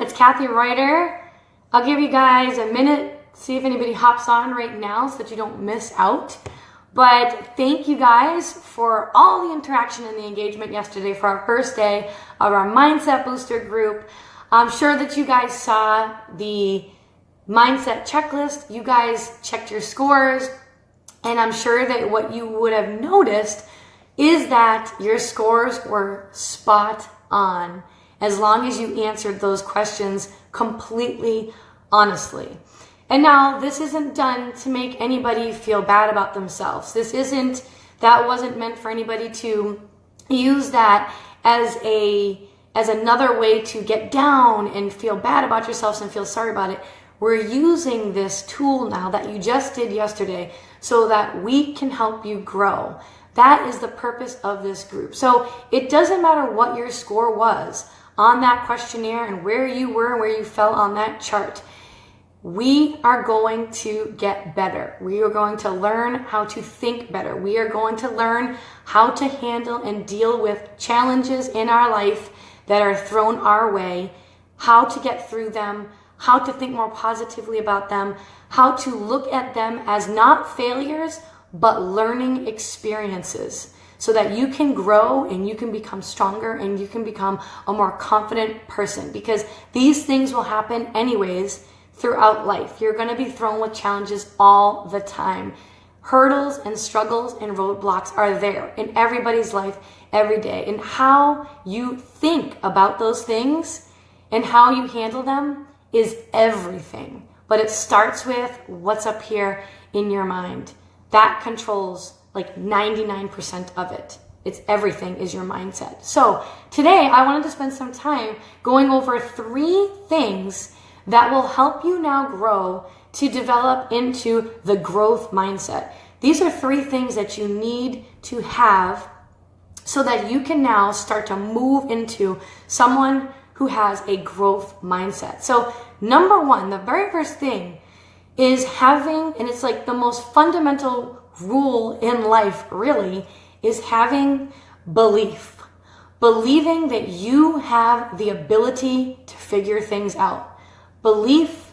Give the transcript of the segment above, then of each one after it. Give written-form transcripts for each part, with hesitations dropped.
It's Kathy Reuter. I'll give you guys a minute, see if anybody hops on right now so that you don't miss out. But thank you guys for all the interaction and the engagement yesterday for our first day of our Mindset Booster group. I'm sure that you guys saw the mindset checklist. You guys checked your scores, and I'm sure that what you would have noticed is that your scores were spot on, as long as you answered those questions completely honestly. And now, this isn't done to make anybody feel bad about themselves. That wasn't meant for anybody to use that as another way to get down and feel bad about yourselves and feel sorry about it. We're using this tool now that you just did yesterday so that we can help you grow. That is the purpose of this group. So it doesn't matter what your score was on that questionnaire and where you were and where you fell on that chart. We are going to get better. We are going to learn how to think better. We are going to learn how to handle and deal with challenges in our life that are thrown our way, how to get through them, how to think more positively about them, how to look at them as not failures, but learning experiences so that you can grow and you can become stronger and you can become a more confident person, because these things will happen anyways throughout life. You're going to be thrown with challenges all the time. Hurdles and struggles and roadblocks are there in everybody's life every day. And how you think about those things and how you handle them is everything. But it starts with what's up here in your mind. That controls like 99% of it. It's everything is your mindset. So today I wanted to spend some time going over 3 things that will help you now grow to develop into the growth mindset. These are 3 things that you need to have so that you can now start to move into someone who has a growth mindset. So number 1, the very first thing is having, and it's like the most fundamental rule in life really, is having belief. Believing that you have the ability to figure things out. Belief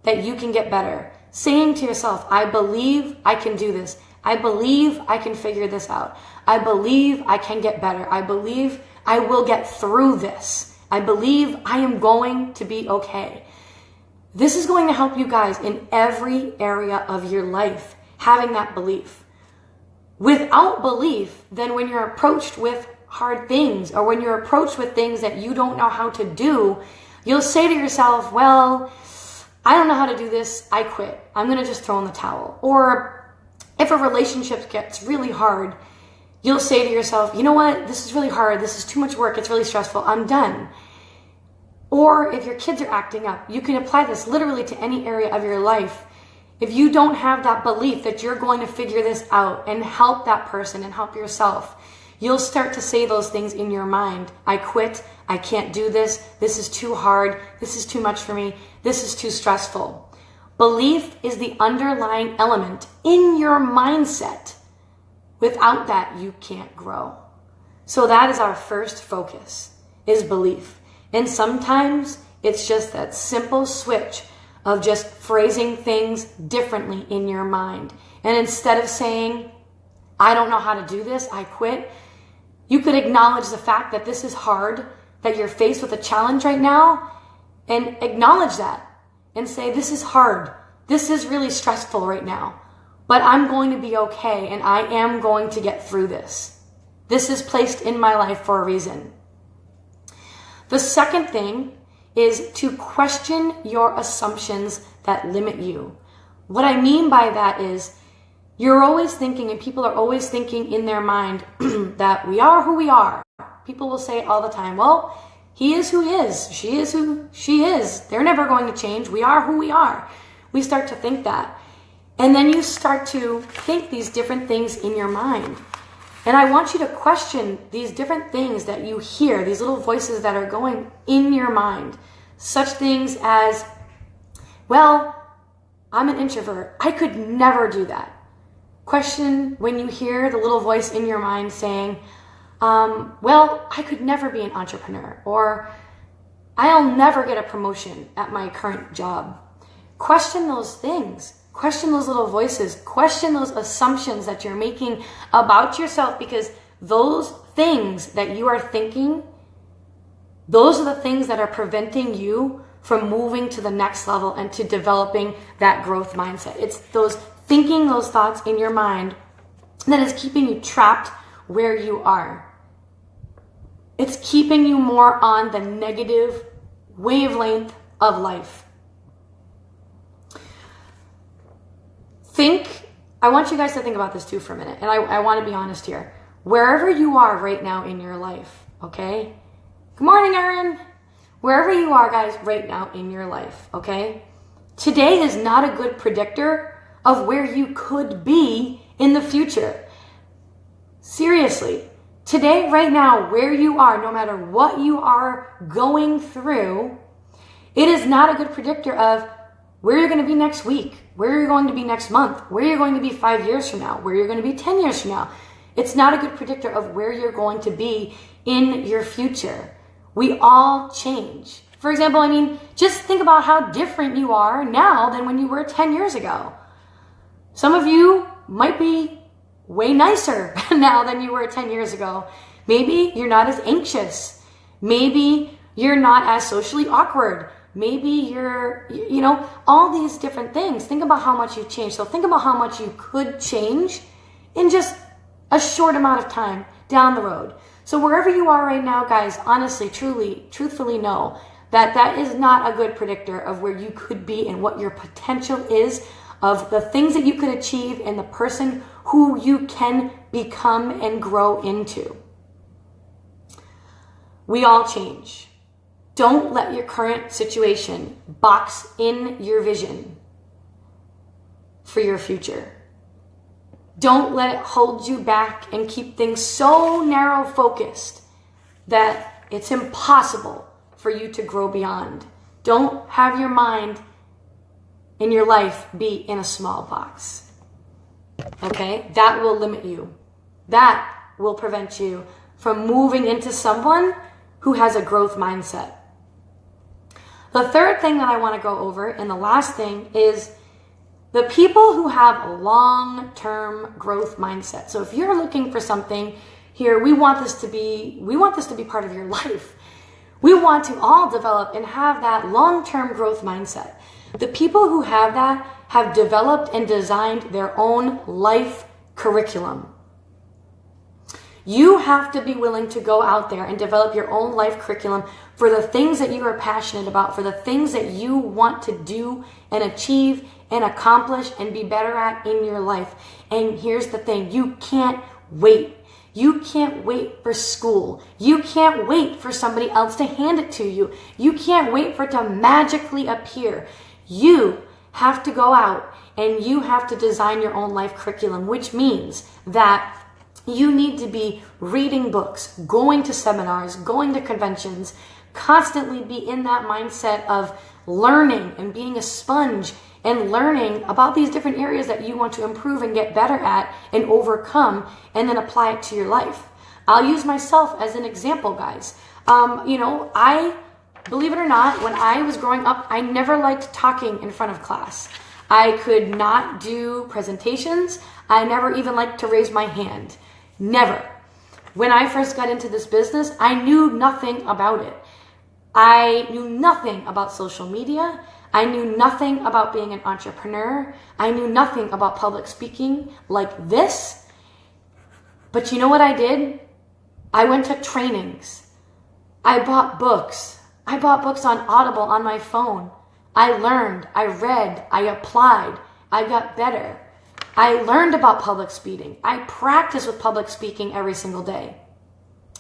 that you can get better. Saying to yourself, I believe I can do this. I believe I can figure this out. I believe I can get better. I believe I will get through this. I believe I am going to be okay. This is going to help you guys in every area of your life, having that belief. Without belief, then when you're approached with hard things or when you're approached with things that you don't know how to do, you'll say to yourself, well, I don't know how to do this, I quit. I'm going to just throw in the towel. Or if a relationship gets really hard, you'll say to yourself, you know what, this is really hard, this is too much work, it's really stressful, I'm done. Or if your kids are acting up, you can apply this literally to any area of your life. If you don't have that belief that you're going to figure this out and help that person and help yourself, you'll start to say those things in your mind. I quit. I can't do this. This is too hard. This is too much for me. This is too stressful. Belief is the underlying element in your mindset. Without that, you can't grow. So that is our first focus, is belief. And sometimes it's just that simple switch of just phrasing things differently in your mind. And instead of saying, I don't know how to do this, I quit, you could acknowledge the fact that this is hard, that you're faced with a challenge right now, and acknowledge that and say, this is hard. This is really stressful right now, but I'm going to be okay and I am going to get through this. This is placed in my life for a reason. The second thing is to question your assumptions that limit you. What I mean by that is you're always thinking, and people are always thinking in their mind that we are who we are. People will say it all the time, well, he is who he is. She is who she is. They're never going to change. We are who we are. We start to think that. And then you start to think these different things in your mind. And I want you to question these different things that you hear, these little voices that are going in your mind. Such things as, well, I'm an introvert. I could never do that. Question when you hear the little voice in your mind saying, well, I could never be an entrepreneur, or I'll never get a promotion at my current job. Question those things. Question those little voices. Question those assumptions that you're making about yourself, because those things that you are thinking, those are the things that are preventing you from moving to the next level and to developing that growth mindset. It's those thinking, those thoughts in your mind that is keeping you trapped where you are. It's keeping you more on the negative wavelength of life. I want you guys to think about this too for a minute, and I want to be honest here. Wherever you are right now in your life, okay? Good morning, Erin. Wherever you are, guys, right now in your life, okay? Today is not a good predictor of where you could be in the future. Seriously. Today, right now, where you are, no matter what you are going through, it is not a good predictor of where you're going to be next week, where you're going to be next month, where you're going to be 5 years from now, where you're going to be 10 years from now. It's not a good predictor of where you're going to be in your future. We all change. For example, just think about how different you are now than when you were 10 years ago. Some of you might be way nicer now than you were 10 years ago. Maybe you're not as anxious. Maybe you're not as socially awkward. Maybe you're, all these different things. Think about how much you've changed. So think about how much you could change in just a short amount of time down the road. So wherever you are right now, guys, honestly, truly, truthfully know that that is not a good predictor of where you could be and what your potential is, of the things that you could achieve and the person who you can become and grow into. We all change. Don't let your current situation box in your vision for your future. Don't let it hold you back and keep things so narrow focused that it's impossible for you to grow beyond. Don't have your mind and your life be in a small box. Okay? That will limit you. That will prevent you from moving into someone who has a growth mindset. The third thing that I want to go over, and the last thing, is the people who have a long-term growth mindset. So if you're looking for something here, we want this to be part of your life. We want to all develop and have that long-term growth mindset. The people who have that have developed and designed their own life curriculum. You have to be willing to go out there and develop your own life curriculum for the things that you are passionate about, for the things that you want to do and achieve and accomplish and be better at in your life. And here's the thing, you can't wait. You can't wait for school. You can't wait for somebody else to hand it to you. You can't wait for it to magically appear. You have to go out and you have to design your own life curriculum, which means that you need to be reading books, going to seminars, going to conventions, constantly be in that mindset of learning and being a sponge and learning about these different areas that you want to improve and get better at and overcome, and then apply it to your life. I'll use myself as an example, guys. I, believe it or not, when I was growing up, I never liked talking in front of class. I could not do presentations. I never even liked to raise my hand. Never. When I first got into this business, I knew nothing about it. I knew nothing about social media. I knew nothing about being an entrepreneur. I knew nothing about public speaking like this. But you know what I did? I went to trainings. I bought books. I bought books on Audible on my phone. I learned, I read, I applied, I got better. I learned about public speaking. I practiced with public speaking every single day.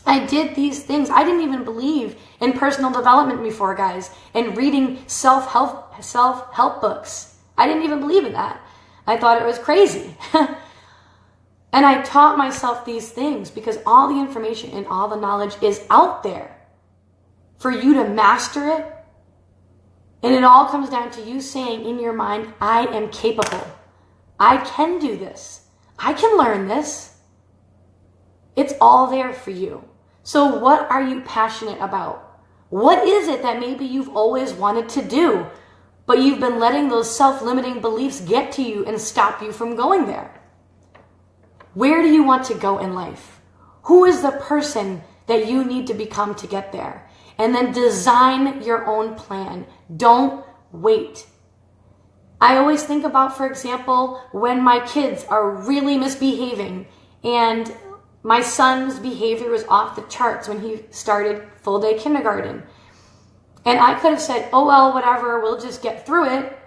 I did these things. I didn't even believe in personal development before, guys, and reading self-help books. I didn't even believe in that. I thought it was crazy. And I taught myself these things because all the information and all the knowledge is out there for you to master it. And it all comes down to you saying in your mind, I am capable. I can do this. I can learn this. It's all there for you. So what are you passionate about? What is it that maybe you've always wanted to do, but you've been letting those self-limiting beliefs get to you and stop you from going there? Where do you want to go in life? Who is the person that you need to become to get there? And then design your own plan. Don't wait. I always think about, for example, when my kids are really misbehaving, and my son's behavior was off the charts when he started full day kindergarten. And I could have said, oh, well, whatever, we'll just get through it.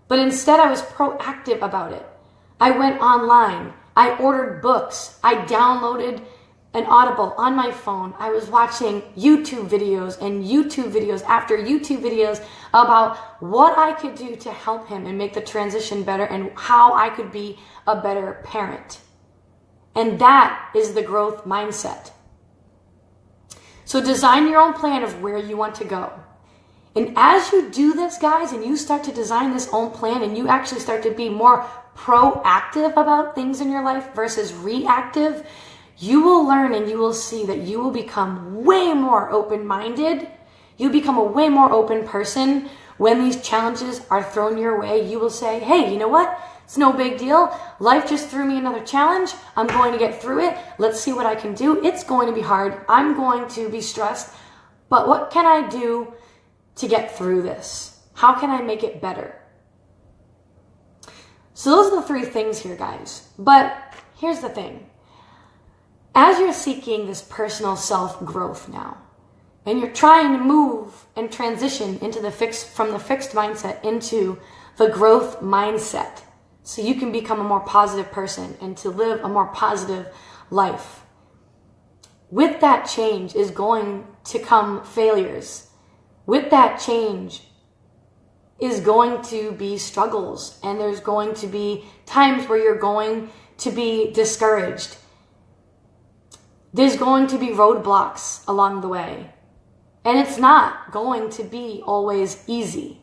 But instead I was proactive about it. I went online. I ordered books. I downloaded an Audible on my phone. I was watching YouTube videos and YouTube videos after YouTube videos about what I could do to help him and make the transition better and how I could be a better parent. And that is the growth mindset. So design your own plan of where you want to go. And as you do this, guys, and you start to design this own plan and you actually start to be more proactive about things in your life versus reactive, you will learn and you will see that you will become way more open-minded. You become a way more open person. When these challenges are thrown your way, you will say, hey, you know what? It's no big deal. Life just threw me another challenge. I'm going to get through it. Let's see what I can do. It's going to be hard. I'm going to be stressed. But what can I do to get through this? How can I make it better? So those are the three things here, guys. But here's the thing. As you're seeking this personal self-growth now, and you're trying to move and transition into from the fixed mindset into the growth mindset, so you can become a more positive person and to live a more positive life. With that change is going to come failures. With that change is going to be struggles, and there's going to be times where you're going to be discouraged. There's going to be roadblocks along the way, and it's not going to be always easy.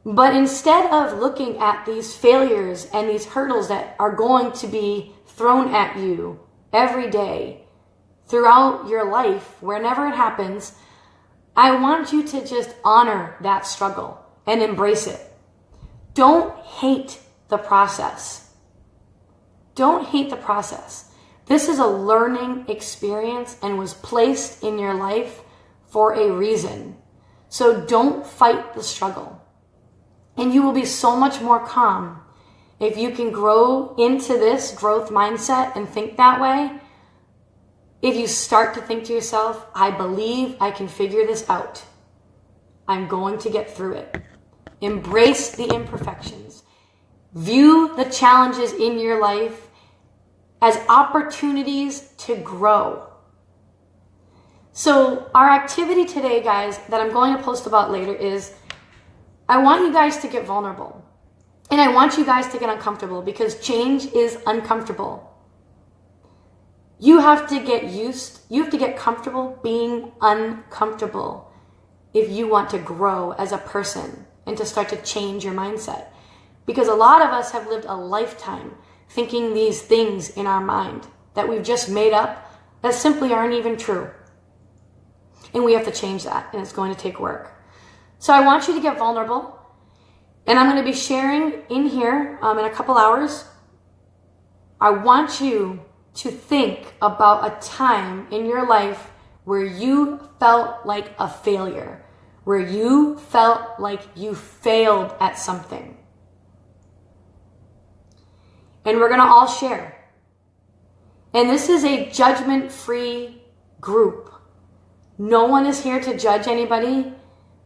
But instead of looking at these failures and these hurdles that are going to be thrown at you every day throughout your life, whenever it happens, I want you to just honor that struggle and embrace it. Don't hate the process. Don't hate the process. This is a learning experience and was placed in your life for a reason. So don't fight the struggle. And you will be so much more calm if you can grow into this growth mindset and think that way. If you start to think to yourself, I believe I can figure this out. I'm going to get through it. Embrace the imperfections. View the challenges in your life as opportunities to grow. So our activity today, guys, that I'm going to post about later is I want you guys to get vulnerable. And I want you guys to get uncomfortable because change is uncomfortable. You have to get comfortable being uncomfortable if you want to grow as a person and to start to change your mindset. Because a lot of us have lived a lifetime thinking these things in our mind that we've just made up that simply aren't even true. And we have to change that, and it's going to take work. So I want you to get vulnerable, and I'm going to be sharing in here in a couple hours. I want you to think about a time in your life where you felt like a failure, where you felt like you failed at something. And we're going to all share. And this is a judgment-free group. No one is here to judge anybody.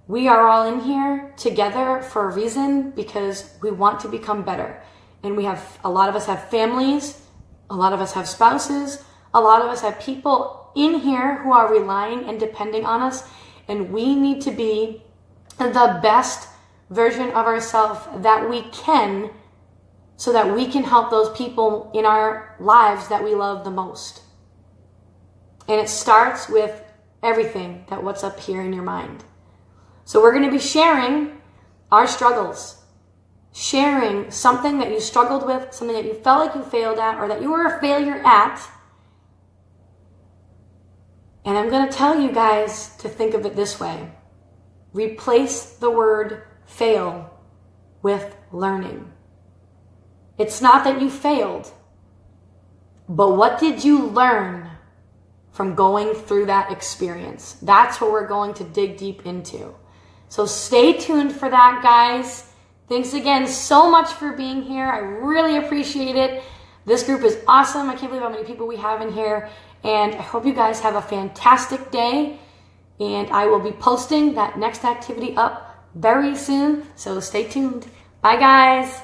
We are all in here together for a reason because we want to become better. And a lot of us have families, a lot of us have spouses, a lot of us have people in here who are relying and depending on us. And we need to be the best version of ourselves that we can, so that we can help those people in our lives that we love the most. And it starts with everything what's up here in your mind. So we're going to be sharing our struggles, sharing something that you struggled with, something that you felt like you failed at, or that you were a failure at. And I'm going to tell you guys to think of it this way. Replace the word fail with learning. It's not that you failed, but what did you learn from going through that experience? That's what we're going to dig deep into. So stay tuned for that, guys. Thanks again so much for being here. I really appreciate it. This group is awesome. I can't believe how many people we have in here. And I hope you guys have a fantastic day. And I will be posting that next activity up very soon. So stay tuned. Bye, guys.